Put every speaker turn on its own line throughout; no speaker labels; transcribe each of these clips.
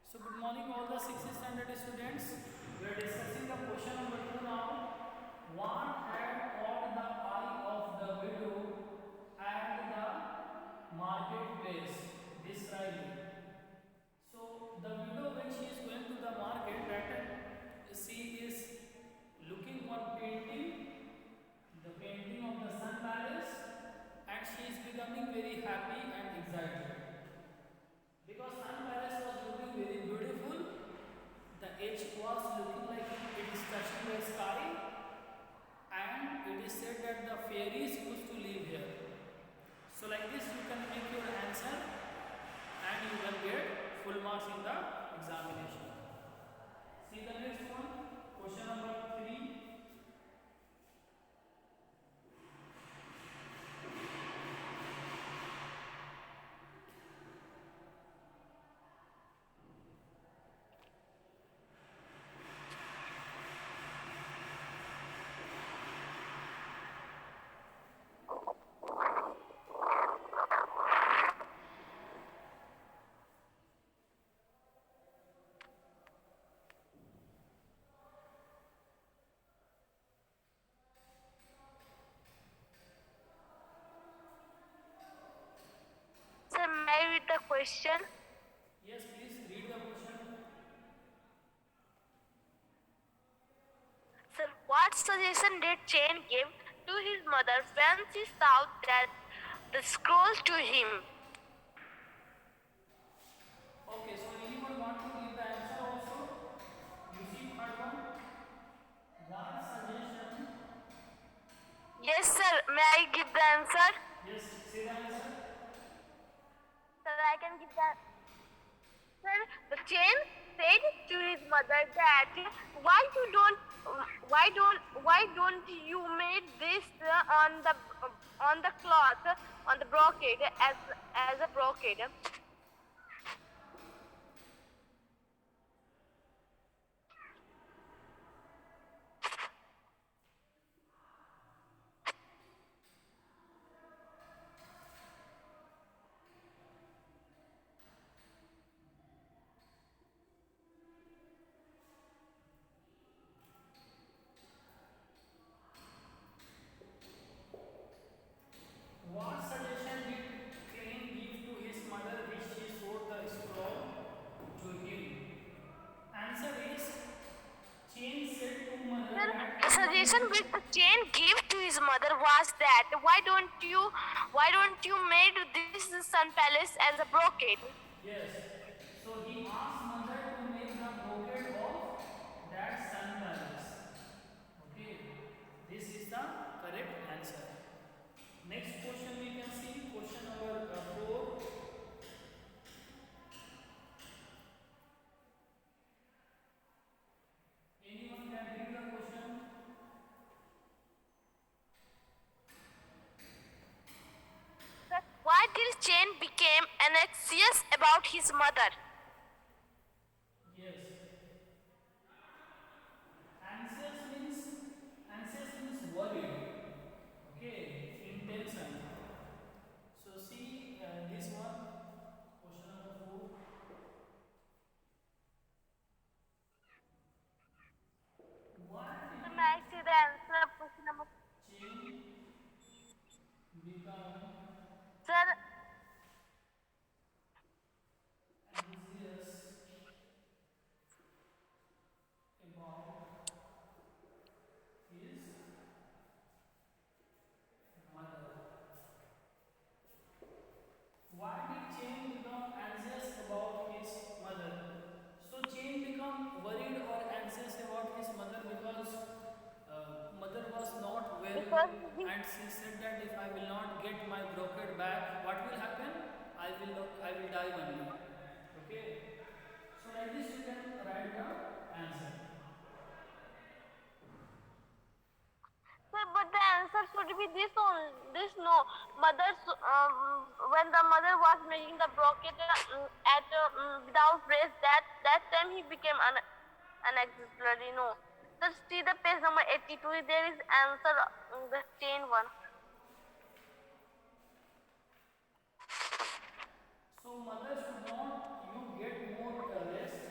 So good morning all the 6th standard students. We are discussing the question number 2 now. One had caught the eye of the widow at the marketplace. Describe it. So the widow, when she is going to the market, that she is looking one painting, the painting of the Sun Palace, and she is becoming very happy and excited. Because Sun Palace was looking very beautiful, the edge was looking like it is touching the sky, and it is said that the fairies used to live here. So, like this, you can make your answer and you can get full marks in the examination. See the next one, question number 3.
Sir, may I read the question?
Yes, please read the question.
Sir, what suggestion did Chain give to his mother when she saw that the scroll to him?
Okay, so anyone want to give the answer also? You see third one. What suggestion?
Yes, sir. May I give the answer?
Yes, say the answer.
Sir, I can give that. Sir, the Chain said to his mother that why don't you make this on the cloth on the brocade as a brocade?
What suggestion did Cain give to his mother which she showed the scroll to him? Answer is Cain said to mother
Sir,
that
the suggestion which the Chain gave to his mother was that why don't you make this sun palace as a brocade?
yes. So he asked mother to make the brocade of that sun palace. Okay. This is the correct answer. Next question we can see question number 4. Anyone can read the question?
Sir, why did Chain became anxious about his mother?
Yes. Anxious means worried. Okay, intention. So see this one, question number 4. Why
Sir,
did
may I see the answer of question number?
change become
Sir,
anxious about his mother? Why did Chain become anxious about his mother? So Chain become worried or anxious about his mother because mother was not well,
because he
and she said that if I will not get my brocade back, what will happen? I will die only. Okay. So like this you can write the answer.
sir, but the answer should be this only. This no. Mother's when the mother was making the brocade without brace, that time he became unexemplary. No. So see the page number 82. There is answer the Chain one.
So mother should not you get more rest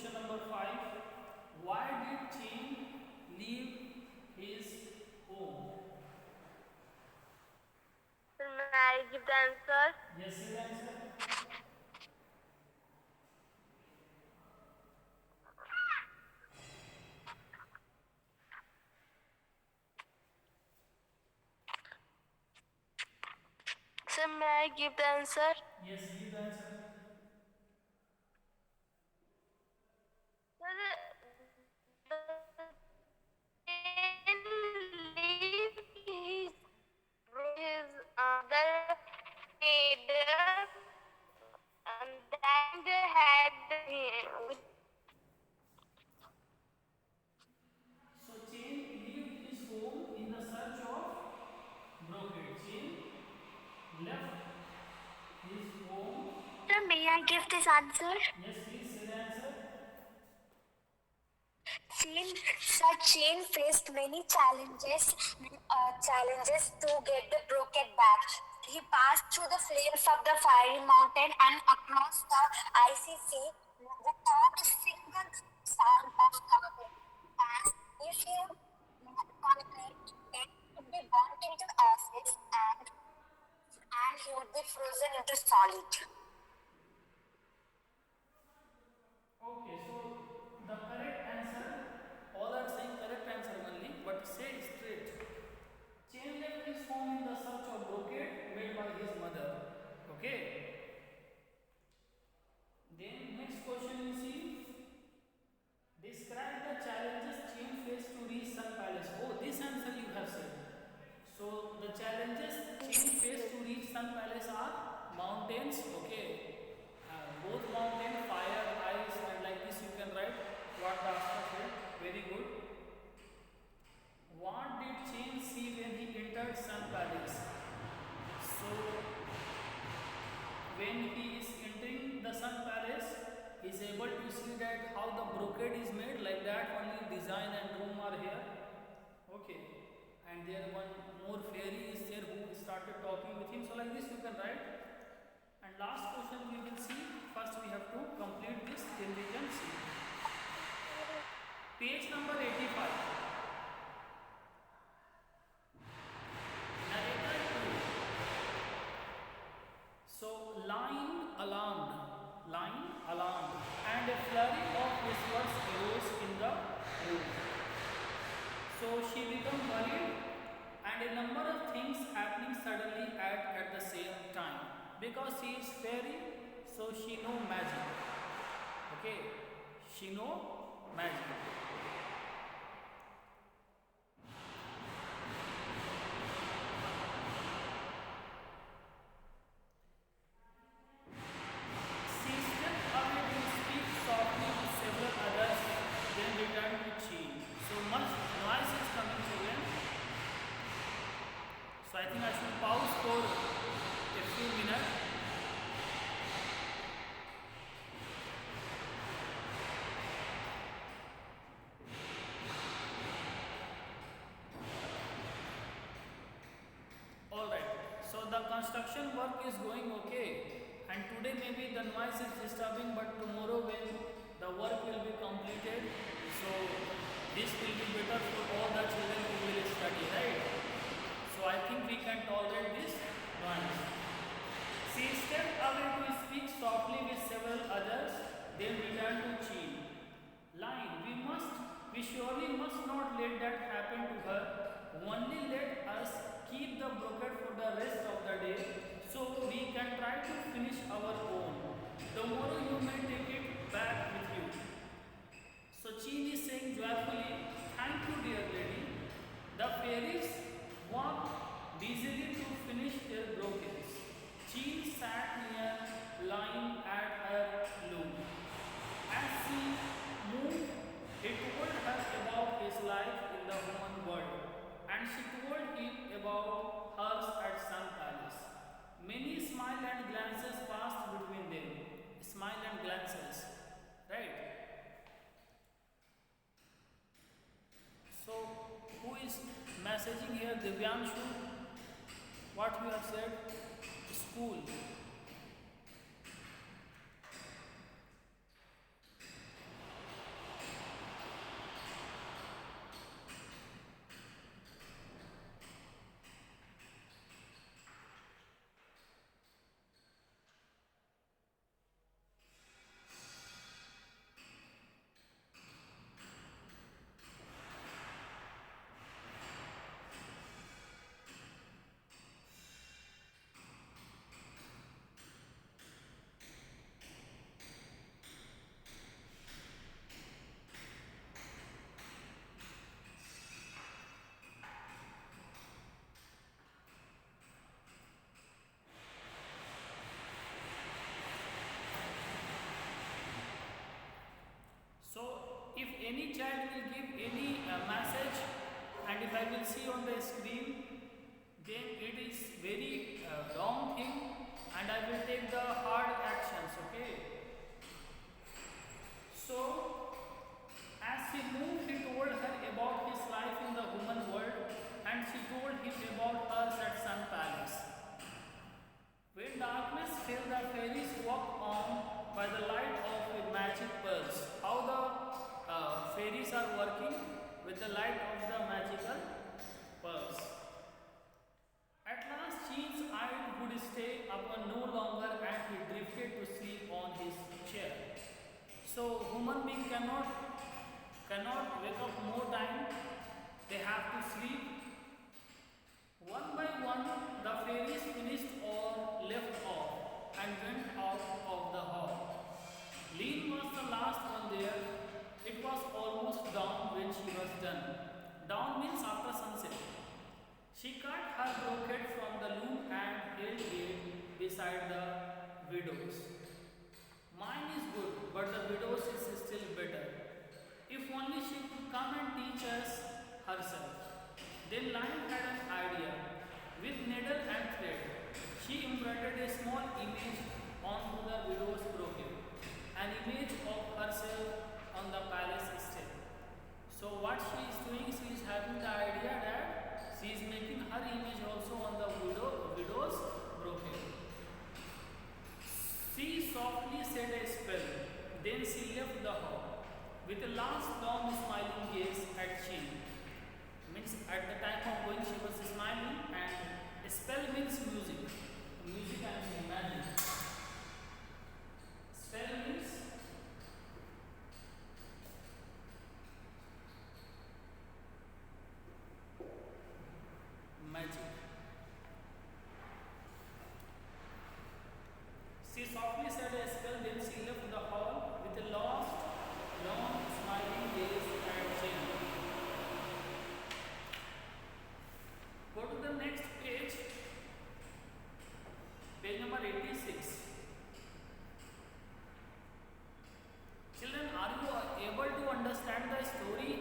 question number 5. Why did Chain leave his home?
Sir, may I give the answer?
Yes, say the answer.
Sir, may I give the answer?
Yes, give the answer.
Sir, the chain leave his other trader and then they had with
So Chain left his home in the search of Brocade. Chain left his home.
Sir, may I give this answer?
Yes, please say the answer.
Chain faced many challenges to get the Brocade back. He passed through the flames of the fiery mountain and across the icy sea without a single sound of complaint. As if he concrete, it would be burnt into ashes and he would be frozen into solid.
Okay, so the correct answer, all are saying correct answer only, but say it straight. Chain left his home in the search of brocade made by his mother. Okay. Then next question you see. Describe the challenges Chain faced to reach Sun Palace. Oh, this answer you have said. So the challenges Chain faced to reach Sun Palace are mountains. Okay. Both mountain, fire, ice, and like this you can write what the answer said. Very good. What did Chain see when he entered Sun Palace? So when he is entering the Sun Palace, he is able to see that how the brocade is made, like that only design and room are here. Okay. And there one more fairy is there who started talking with him. So like this you can write. And last question we will see. First we have to complete this, then we can see. Page number 85. Narrator 2. So line alarmed, and a flurry of whispers arose in the room. So she became worried, and a number of things happening suddenly at the same time. Because she is fairy, so she know magic. Okay, she know magic. She stepped away to speak softly with several others, then returned to Chi. So much noise is coming to him. So I think I should pause for a few minutes. Alright, so the construction work is going okay, and today maybe the noise is disturbing, but tomorrow when the work will be completed, so this will be better for all the children who will study, right? So I think we can tolerate this noise. She stepped away to speak softly with several others, then returned to Chi. Line, we surely must not let that happen to her. Only let us keep the brocade for the rest of the day so we can try to finish our own. Tomorrow you may take it back with you. So Chin is saying joyfully, thank you dear lady. The fairies walked busily to finish their brocades. Chin sat near, lying at her loom. As she moved, he told her about his life in the human world, and she told him about hers at Sun Palace. Many smile and glances passed between them. Smile and glances, right? So, who is messaging here? Divyanshu, what you have said? School. any child will give any message, and if I will see on the screen, then it is very wrong thing, and I will take the hard actions. Okay. So as she moved, he told her about his life in the human world, and she told him about hers at Sun Palace. When darkness fell, the fairies walked on by the light of a magic pulse. How the fairies are working with the light of the magical pulse. At last, Jean's eye would stay upon no longer, and he drifted to sleep on his chair. So, human being cannot wake up more time. They have to sleep. One by one, the fairies finished or left off and went out of the hall. Lean was the last one there. It was almost dawn when she was done. Dawn means after sunset. She cut her brocade from the loom and held it beside the widow's. Mine is good, but the widow's is still better. If only she could come and teach us herself. Then Lion had an idea. With needle and thread, she embroidered a small image onto the widow's brocade, an image of herself on the palace step. So what she is doing, she is having the idea that she is making her image also on the widow's brocade. She softly said a spell, then she left the hall with a last long smiling gaze at Chin. Means at the time of going she was smiling, and spell means music. Music I am saying magic. Spell means magic. She softly said a spell, then she left the hall with a last long smiling gaze at Jane. Go to the next page, page number 86. Children, are you able to understand the story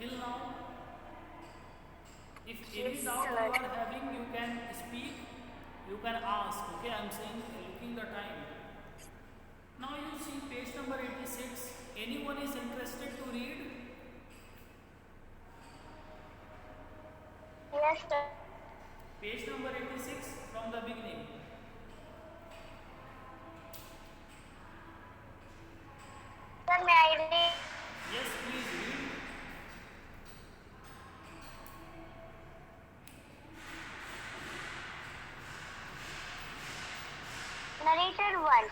till now? If any doubt you are having, you can speak, you can ask. Okay, I am saying looking the time. Now you see page number 86. Anyone is interested to read?
Yes, sir.
Page number 86 from the beginning.
Sir, may I read?
Yes, please read.
Narrator 1.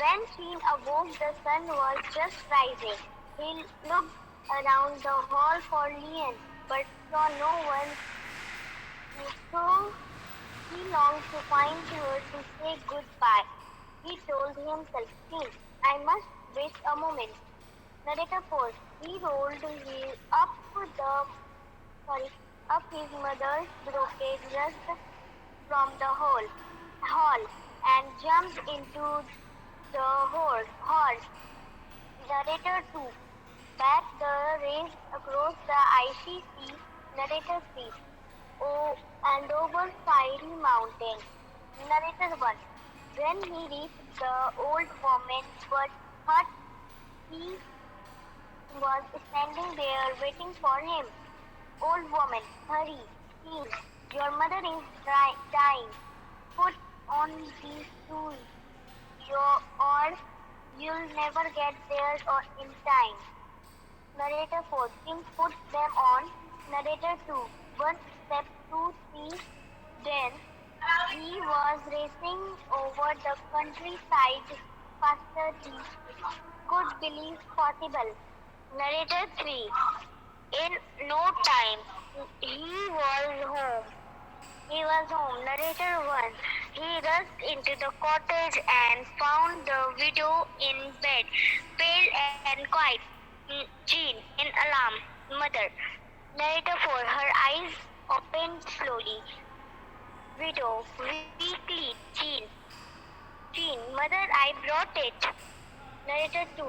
When Sheen awoke, the sun was just rising. He looked around the hall for Lian, but saw no one. So he longed to find her to say goodbye. He told himself, Sheen, I must wait a moment. Narrator 4. He rolled up his mother's brocade just from the hall and jumped into the hall. Narrator 2. Back the race across the icy sea. Narrator 3. Oh, and over fiery mountain. Narrator 1. When he reached the old woman's hut, he was standing there waiting for him. Old woman, hurry, please. Your mother is dying. Put on these shoes, or you'll never get there in time. Narrator 4. King put them on. Narrator 2. 1 step, 2 3. Then he was racing over the countryside faster he could believe possible. Narrator 3. In no time, he was home. Narrator 1. He rushed into the cottage and found the widow in bed, pale and quiet. Jean, in alarm. Mother. Narrator 4. Her eyes opened slowly. Widow, weakly. Jean, mother, I brought it. Narrator 2.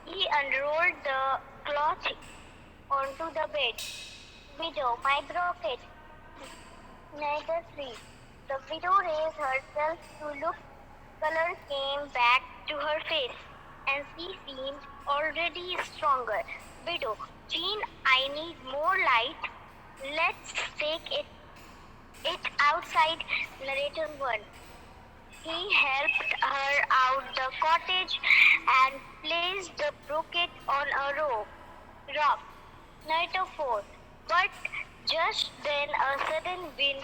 He unrolled the cloth cloth onto the bed. Widow, my brocade. Neither three. The widow raised herself to look. Color came back to her face, and she seemed already stronger. Widow, Jean, I need more light. Let's take it outside. Narrator 1. He helped her out the cottage and placed the brocade on a rock. Narrator 4. But just then a sudden wind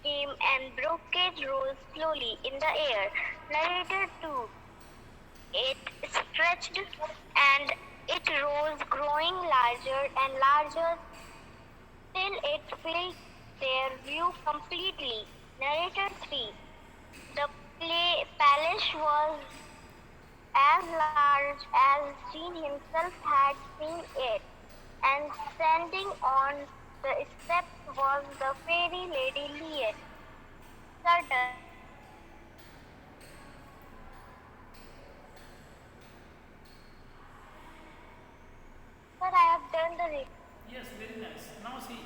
came and brocade rose slowly in the air. Narrator 2. It stretched and it rose, growing larger and larger till it filled their view completely. Narrator 3. The palace was as large as Jean himself had seen it, and standing on the steps was the fairy lady Liet. Sir, I have done the reading.
Yes, very nice. Now see.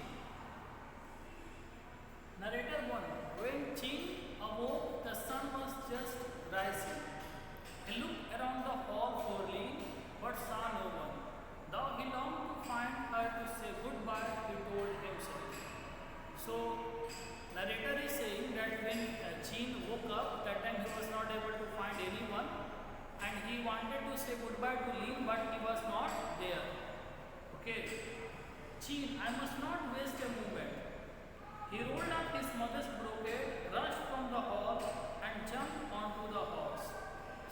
Narrator 1. When Chin awoke, the sun was just rising. He looked around the hall for Lee, but saw no one. Though he longed to find her to say goodbye, he told himself. So, narrator is saying that when Chin woke up, that time he was not able to find anyone, and he wanted to say goodbye to Lee, but he was not there. Okay. Chin, I must not waste a moment. He rolled up his mother's brocade, rushed from the hall, and jumped onto the horse.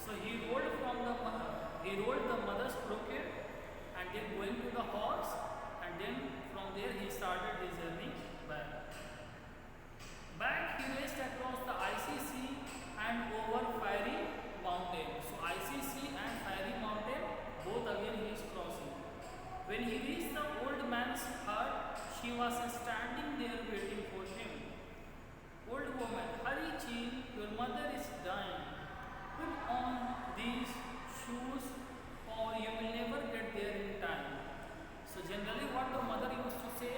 So he rolled the mother's brocade, and then going to the horse, and then from there he started his journey back. Back he raced across the icy sea and over fiery mountain. So icy sea and fiery mountain, both again he is crossing. When he reached the old man's hut, she was standing there waiting for him. Old woman, hurry Chin, your mother is dying. Put on these shoes or you will never get there in time. So generally what the mother used to say,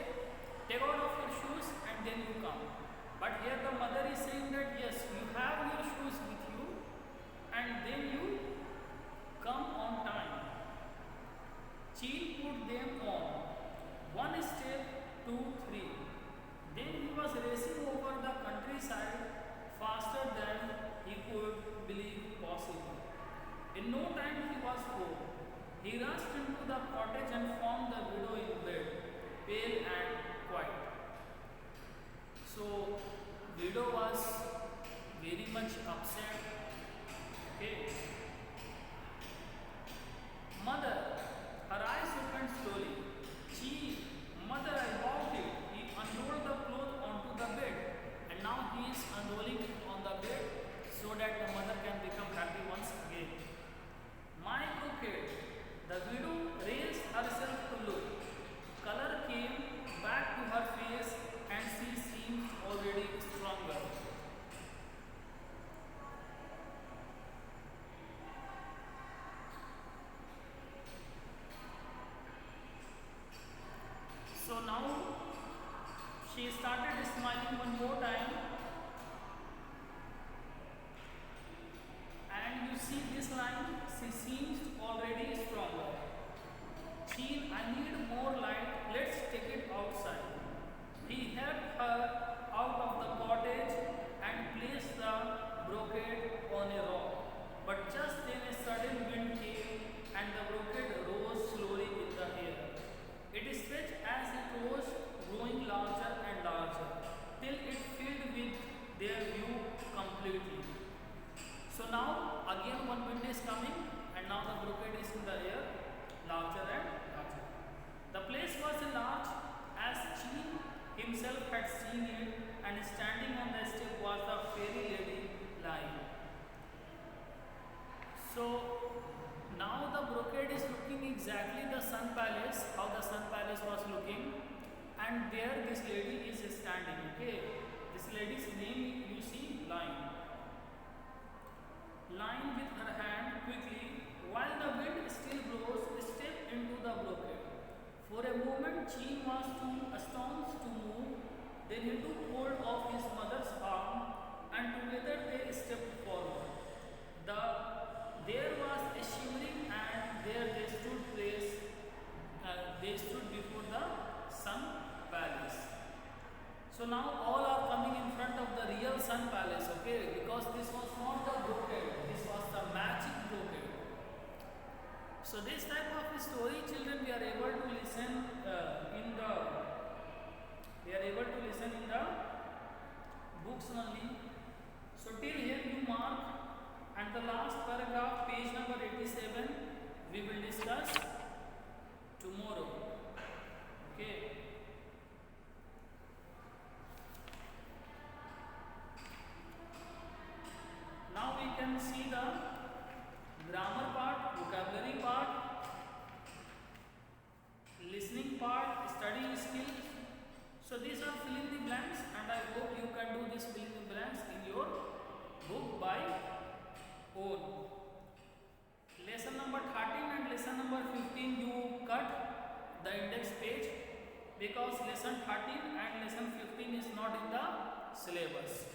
take out of your shoes and then you come. But here the mother is saying that yes, you have your shoes with you and then you come on time. Chin put them on. One step, two, three. Then he was racing over the countryside faster than he could believe possible. In no time he was home. He rushed into the cottage and found the widow in bed, pale and quiet. So, widow was very much upset. Okay. Mother, her eyes opened slowly. Gee, mother, I bought it. He unrolled the cloth onto the bed, and now he is unrolling it on the bed so that the mother can become happy once again. My brocade. The widow raised herself to look. Color came back to her face, and she seemed already stronger. So now she started smiling one more time, and you see this line, she seems already stronger. Chin, I need more light, let's take it outside. He helped her out of the cottage and placed the brocade on a rock. But just then a sudden wind came and the brocade rose slowly in the air. It stretched as it rose, growing larger and larger, till it filled with their view completely. So now again one wind is coming and now the brocade is in the air, larger and larger. The place was large as Chin himself had seen it, and standing on the step was the fairy lady lying. So now the brocade is looking exactly the sun palace, how the sun palace was looking, and there this lady is standing. Okay, this lady's name you see lying. Lying with her hand quickly while the wind still blows, step into the brocade. But Chin was too astonished to move. Then he took hold of his mother's arm, and together they stepped forward. There was a shimmering, and there they stood before the Sun Palace. So now all are coming in front of the real Sun Palace, okay? Because this was not the brocade, this was the magic brocade. So this type of story, children, we are able to listen in the books only. So till here you mark, and the last paragraph, page number 87, we will discuss tomorrow. Okay. Now we can see the grammar part, vocabulary part, listening part, studying skills. So these are fill in the blanks, and I hope you can do this fill in the blanks in your book by own. Lesson number 13 and lesson number 15 you cut the index page, because lesson 13 and lesson 15 is not in the syllabus.